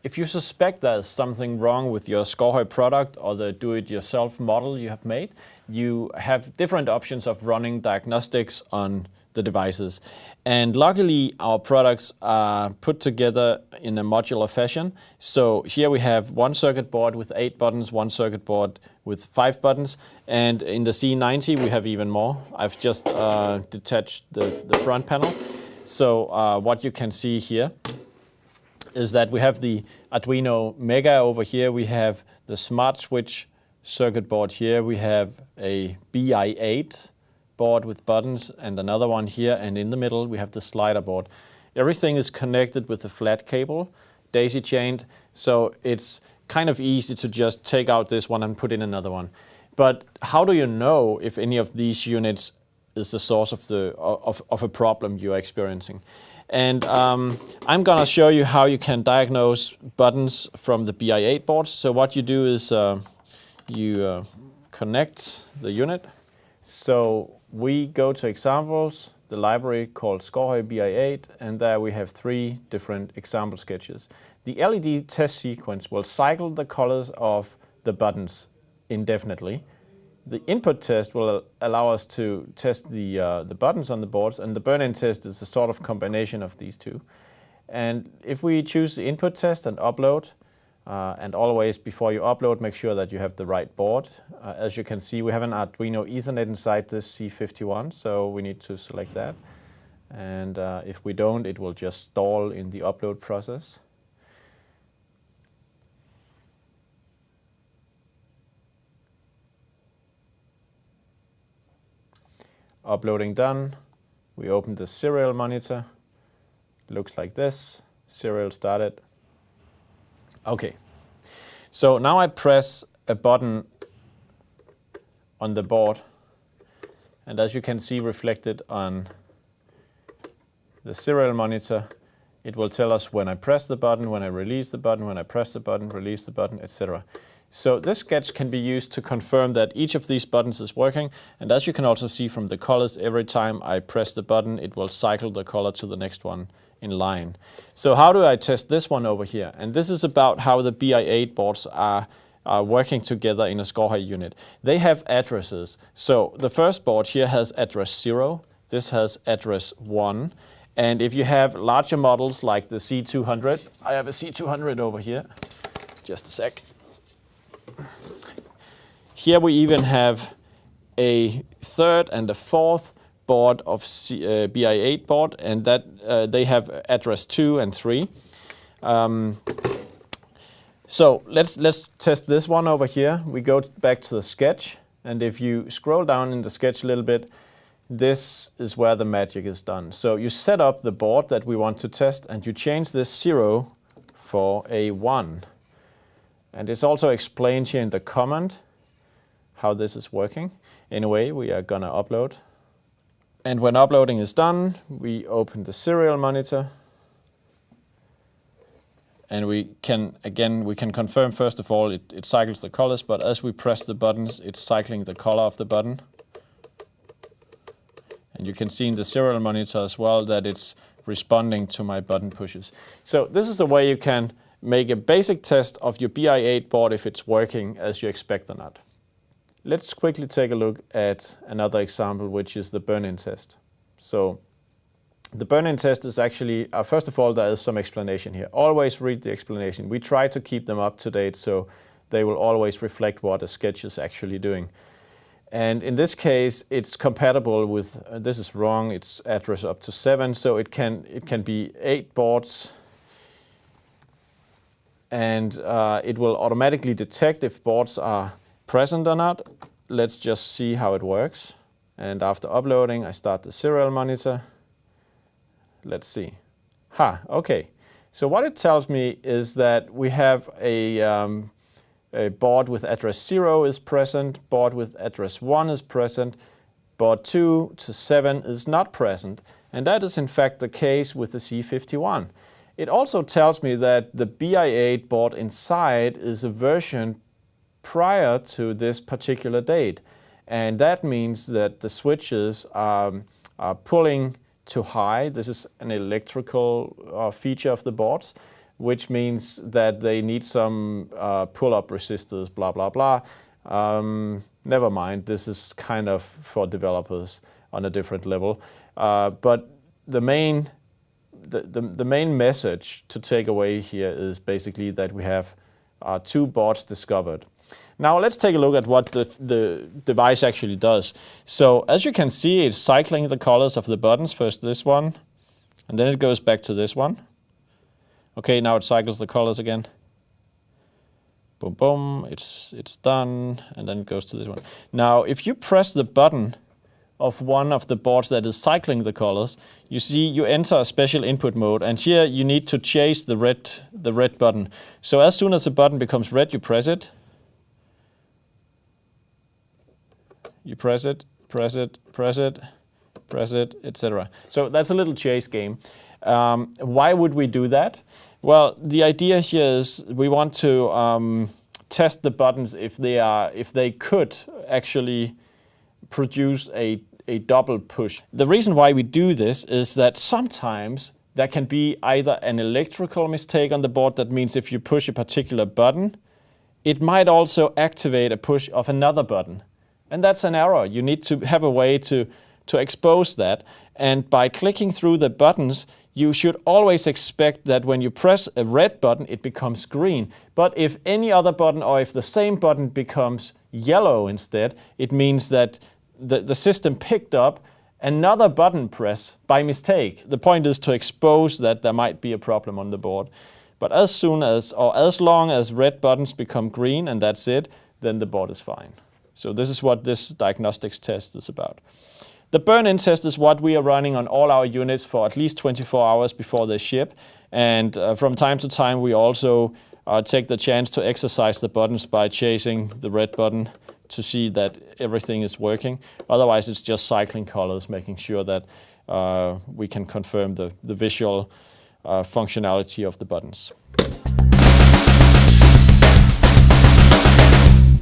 if you suspect there's something wrong with your SKAARHOJ product or the do-it-yourself model you have made, you have different options of running diagnostics on the devices. And luckily, our products are put together in a modular fashion. So here we have one circuit board with 8 buttons, one circuit board with 5 buttons. And in the C90, we have even more. I've just detached the front panel. So what you can see here is that we have the Arduino Mega over here. We have the smart switch circuit board here. We have a BI8 board with buttons and another one here. And in the middle, we have the slider board. Everything is connected with a flat cable, daisy chained. So it's kind of easy to just take out this one and put in another one. But how do you know if any of these units is the source of a problem you're experiencing? And I'm gonna show you how you can diagnose buttons from the BI8 boards. So what you do is you connect the unit. So we go to examples, the library called SKAARHOJ BI8, and there we have 3 different example sketches. The LED test sequence will cycle the colors of the buttons indefinitely. The input test will allow us to test the buttons on the boards, and the burn-in test is a sort of combination of these two. And if we choose the input test and upload, and always before you upload, make sure that you have the right board. As you can see, we have an Arduino Ethernet inside this C51, so we need to select that. And if we don't, it will just stall in the upload process. Uploading done. We open the serial monitor. It looks like this. Serial started. Okay. So now I press a button on the board. And as you can see reflected on the serial monitor, it will tell us when I press the button, when I release the button, when I press the button, release the button, etc. So this sketch can be used to confirm that each of these buttons is working. And as you can also see from the colors, every time I press the button, it will cycle the color to the next one in line. So how do I test this one over here? And this is about how the BI8 boards are working together in a SKAARHOJ unit. They have addresses. So the first board here has address 0. This has address 1. And if you have larger models like the C200, I have a C200 over here. Just a sec. Here we even have a 3rd and a 4th board of BI8 board, and that they have address 2 and 3. So let's test this one over here. We go back to the sketch, and if you scroll down in the sketch a little bit, this is where the magic is done. So you set up the board that we want to test, and you change this 0 for a 1. And it's also explained here in the comment how this is working. Anyway, we are gonna upload. And when uploading is done, we open the serial monitor. And we can confirm, first of all, it cycles the colors, but as we press the buttons, it's cycling the color of the button. And you can see in the serial monitor as well that it's responding to my button pushes. So this is the way you can make a basic test of your BI8 board if it's working as you expect or not. Let's quickly take a look at another example, which is the burn-in test. So the burn-in test is actually, first of all, there is some explanation here. Always read the explanation. We try to keep them up to date so they will always reflect what a sketch is actually doing. And in this case, it's compatible with, this is wrong, it's address up to 7, so it can be 8 boards. And it will automatically detect if boards are present or not. Let's just see how it works. And after uploading, I start the serial monitor. Let's see. Okay. So what it tells me is that we have a board with address 0 is present, board with address 1 is present, board 2 to 7 is not present. And that is in fact the case with the C51. It also tells me that the BI8 board inside is a version prior to this particular date. And that means that the switches are pulling too high. This is an electrical feature of the boards. which means that they need some pull-up resistors, blah, blah, blah. Never mind, this is kind of for developers on a different level. But the main message to take away here is basically that we have 2 boards discovered. Now let's take a look at what the device actually does. So as you can see, it's cycling the colors of the buttons. First this one, and then it goes back to this one. Okay, now it cycles the colors again. Boom, boom, it's done, and then it goes to this one. Now, if you press the button of one of the boards that is cycling the colors, you see you enter a special input mode, and here you need to chase the red button. So as soon as the button becomes red, you press it. You press it, press it, press it, press it, etc. So that's a little chase game. Why would we do that? Well, the idea here is we want to test the buttons if they could actually produce a double push. The reason why we do this is that sometimes there can be either an electrical mistake on the board. That means if you push a particular button, it might also activate a push of another button. And that's an error. You need to have a way to expose that. And by clicking through the buttons, you should always expect that when you press a red button, it becomes green. But if any other button, or if the same button becomes yellow instead, it means that the system picked up another button press by mistake. The point is to expose that there might be a problem on the board. But as soon as, or as long as red buttons become green and that's it, then the board is fine. So this is what this diagnostics test is about. The burn-in test is what we are running on all our units for at least 24 hours before they ship. And from time to time, we also take the chance to exercise the buttons by chasing the red button to see that everything is working. Otherwise, it's just cycling colors, making sure that we can confirm the visual functionality of the buttons.